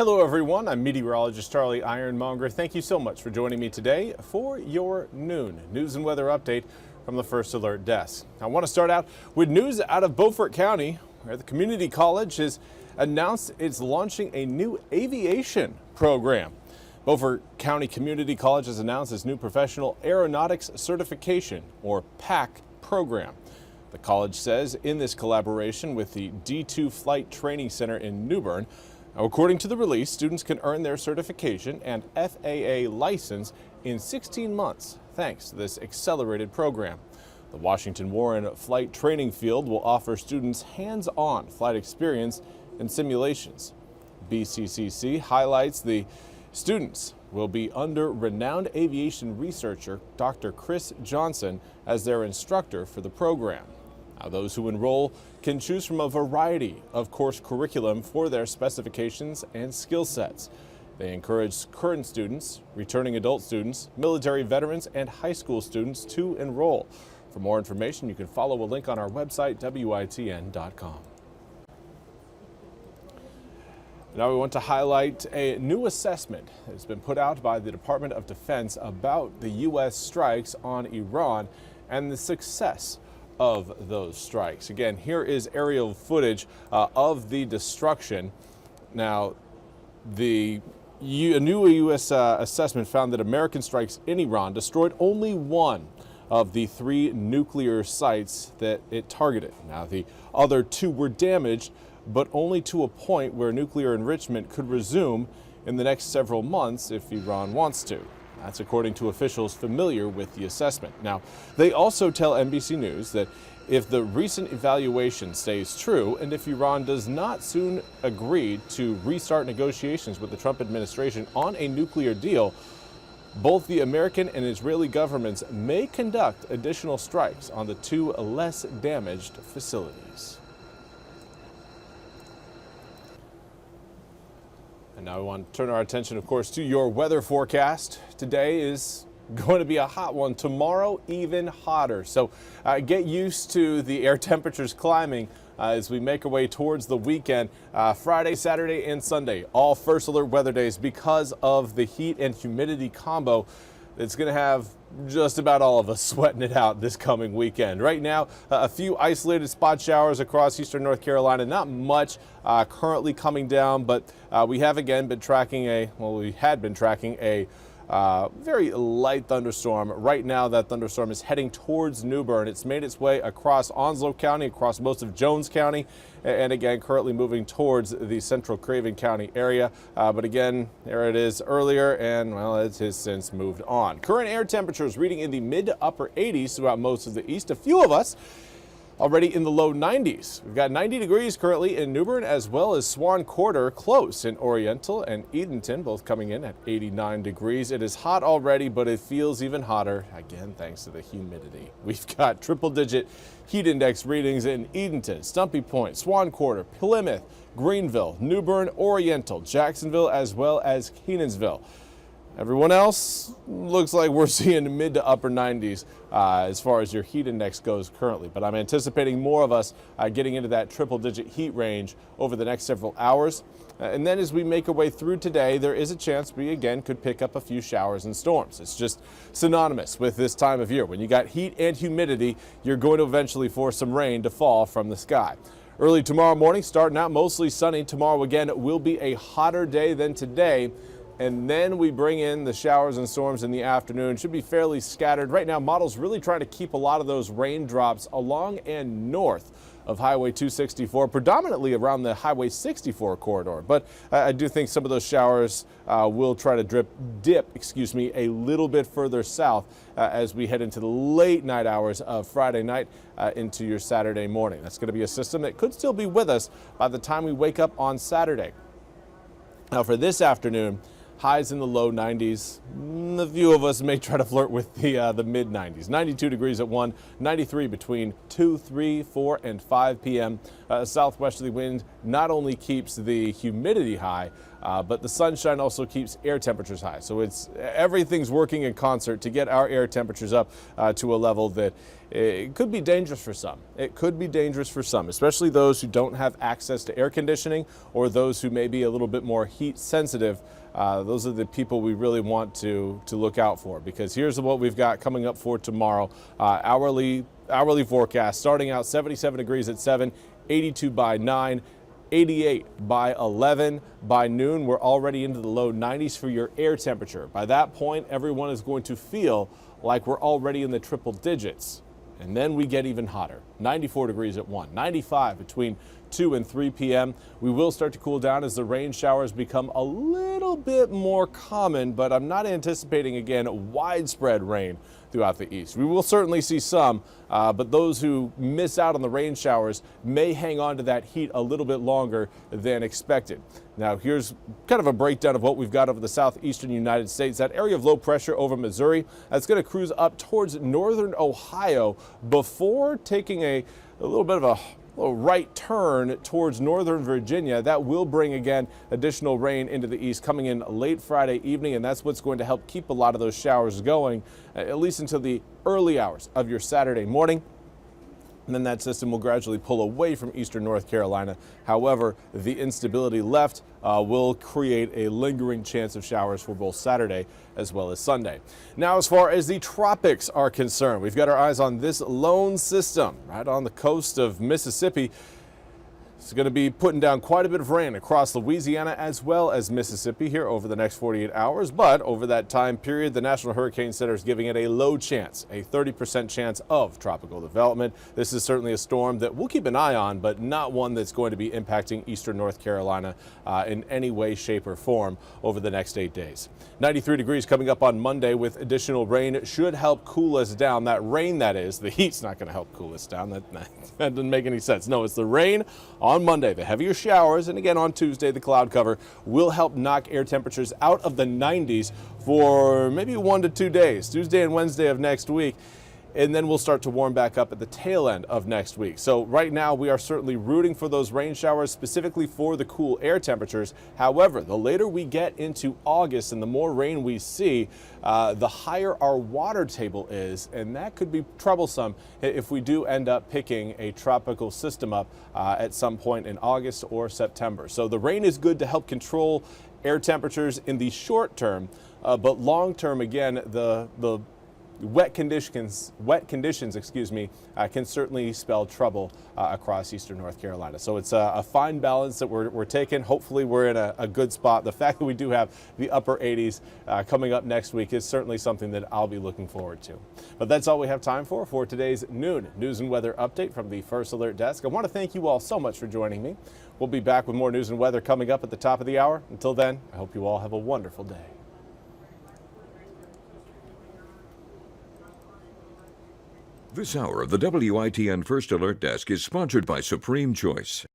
Hello everyone, I'm meteorologist Charlie Ironmonger. Thank you so much for joining me today for your noon news and weather update from the First Alert Desk. I want to start out with news out of Beaufort County, where the community college has announced it's launching a new aviation program. Beaufort County Community College has announced its new Professional Aeronautics Certification, or PAC, program. The college says in this collaboration with the D2 Flight Training Center in New Bern, according to the release, students can earn their certification and FAA license in 16 months thanks to this accelerated program. The Washington Warren Flight Training Field will offer students hands-on flight experience and simulations. BCCC highlights the students will be under renowned aviation researcher Dr. Chris Johnson as their instructor for the program. Now, those who enroll can choose from a variety of course curriculum for their specifications and skill sets. They encourage current students, returning adult students, military veterans, and high school students to enroll. For more information, you can follow a link on our website, WITN.com. Now we want to highlight a new assessment that's been put out by the Department of Defense about the U.S. strikes on Iran and the success of those strikes. Again, here is aerial footage of the destruction. Now, a new U.S. assessment found that American strikes in Iran destroyed only one of the 3 nuclear sites that it targeted. Now, the other 2 were damaged, but only to a point where nuclear enrichment could resume in the next several months if Iran wants to. That's according to officials familiar with the assessment. Now, they also tell NBC News that if the recent evaluation stays true and if Iran does not soon agree to restart negotiations with the Trump administration on a nuclear deal, both the American and Israeli governments may conduct additional strikes on the 2 less damaged facilities. And now we want to turn our attention, of course, to your weather forecast. Today is going to be a hot one. Tomorrow, even hotter. So get used to the air temperatures climbing as we make our way towards the weekend. Friday, Saturday, and Sunday, all First Alert weather days because of the heat and humidity combo. It's going to have just about all of us sweating it out this coming weekend. Right now, a few isolated spot showers across eastern North Carolina. Not much currently coming down, but we have again been tracking we had been tracking a very light thunderstorm. Right now, that thunderstorm is heading towards New Bern. It's made its way across Onslow County, across most of Jones County, and again, currently moving towards the central Craven County area. But again, there it is earlier, and well, it has since moved on. Current air temperatures reading in the mid to upper 80s throughout most of the east. A few of us already in the low 90s. We've got 90 degrees currently in New Bern, as well as Swan Quarter close in Oriental and Edenton, both coming in at 89 degrees. It is hot already, but it feels even hotter, again, thanks to the humidity. We've got triple-digit heat index readings in Edenton, Stumpy Point, Swan Quarter, Plymouth, Greenville, New Bern, Oriental, Jacksonville, as well as Kenansville. Everyone else looks like we're seeing mid to upper 90s as far as your heat index goes currently. But I'm anticipating more of us getting into that triple-digit heat range over the next several hours. And then as we make our way through today, there is a chance we again could pick up a few showers and storms. It's just synonymous with this time of year. When you got heat and humidity, you're going to eventually force some rain to fall from the sky. Early tomorrow morning, starting out mostly sunny. Tomorrow again will be a hotter day than today. And then we bring in the showers and storms in the afternoon. Should be fairly scattered. Right now, models really trying to keep a lot of those raindrops along and north of Highway 264, predominantly around the Highway 64 corridor. But I do think some of those showers will try to dip a little bit further south as we head into the late night hours of Friday night into your Saturday morning. That's going to be a system that could still be with us by the time we wake up on Saturday. Now for this afternoon, highs in the low 90s. A few of us may try to flirt with the mid 90s. 92 degrees at 1, 93 between 2, 3, 4, and 5 p.m. Southwesterly wind not only keeps the humidity high, but the sunshine also keeps air temperatures high. So everything's working in concert to get our air temperatures up to a level that it could be dangerous for some. It could be dangerous for some, especially those who don't have access to air conditioning or those who may be a little bit more heat sensitive. Those are the people we really want to look out for, because here's what we've got coming up for tomorrow. Hourly forecast starting out 77 degrees at 7, 82 by 9, 88 by 11. By noon, we're already into the low 90s for your air temperature. By that point, everyone is going to feel like we're already in the triple digits. And then we get even hotter. 94 degrees at 1, 95 between 2 and 3 p.m. We will start to cool down as the rain showers become a little bit more common, but I'm not anticipating, again, widespread rain throughout the east. We will certainly see some, but those who miss out on the rain showers may hang on to that heat a little bit longer than expected. Now, here's kind of a breakdown of what we've got over the southeastern United States. That area of low pressure over Missouri, that's going to cruise up towards northern Ohio before taking a little bit of a right turn towards northern Virginia. That will bring, again, additional rain into the east coming in late Friday evening, and that's what's going to help keep a lot of those showers going, at least until the early hours of your Saturday morning. And then that system will gradually pull away from eastern North Carolina. However, the instability left will create a lingering chance of showers for both Saturday as well as Sunday. Now, as far as the tropics are concerned, we've got our eyes on this lone system right on the coast of Mississippi. It's going to be putting down quite a bit of rain across Louisiana as well as Mississippi here over the next 48 hours. But over that time period, the National Hurricane Center is giving it a low chance, a 30% chance of tropical development. This is certainly a storm that we'll keep an eye on, but not one that's going to be impacting eastern North Carolina in any way, shape, or form over the next 8 days. 93 degrees coming up on Monday with additional rain. It should help cool us down. That rain, that is. The heat's not going to help cool us down. That doesn't make any sense. No, it's the rain on Monday, the heavier showers, and again on Tuesday, the cloud cover will help knock air temperatures out of the 90s for maybe 1 to 2 days, Tuesday and Wednesday of next week. And then we'll start to warm back up at the tail end of next week. So right now we are certainly rooting for those rain showers, specifically for the cool air temperatures. However, the later we get into August and the more rain we see, the higher our water table is, and that could be troublesome if we do end up picking a tropical system up at some point in August or September. So the rain is good to help control air temperatures in the short term, but long term, again, the wet conditions, can certainly spell trouble across eastern North Carolina. So it's a fine balance that we're taking. Hopefully we're in a good spot. The fact that we do have the upper 80s coming up next week is certainly something that I'll be looking forward to. But that's all we have time for today's noon news and weather update from the First Alert Desk. I want to thank you all so much for joining me. We'll be back with more news and weather coming up at the top of the hour. Until then, I hope you all have a wonderful day. This hour of the WITN First Alert Desk is sponsored by Supreme Choice.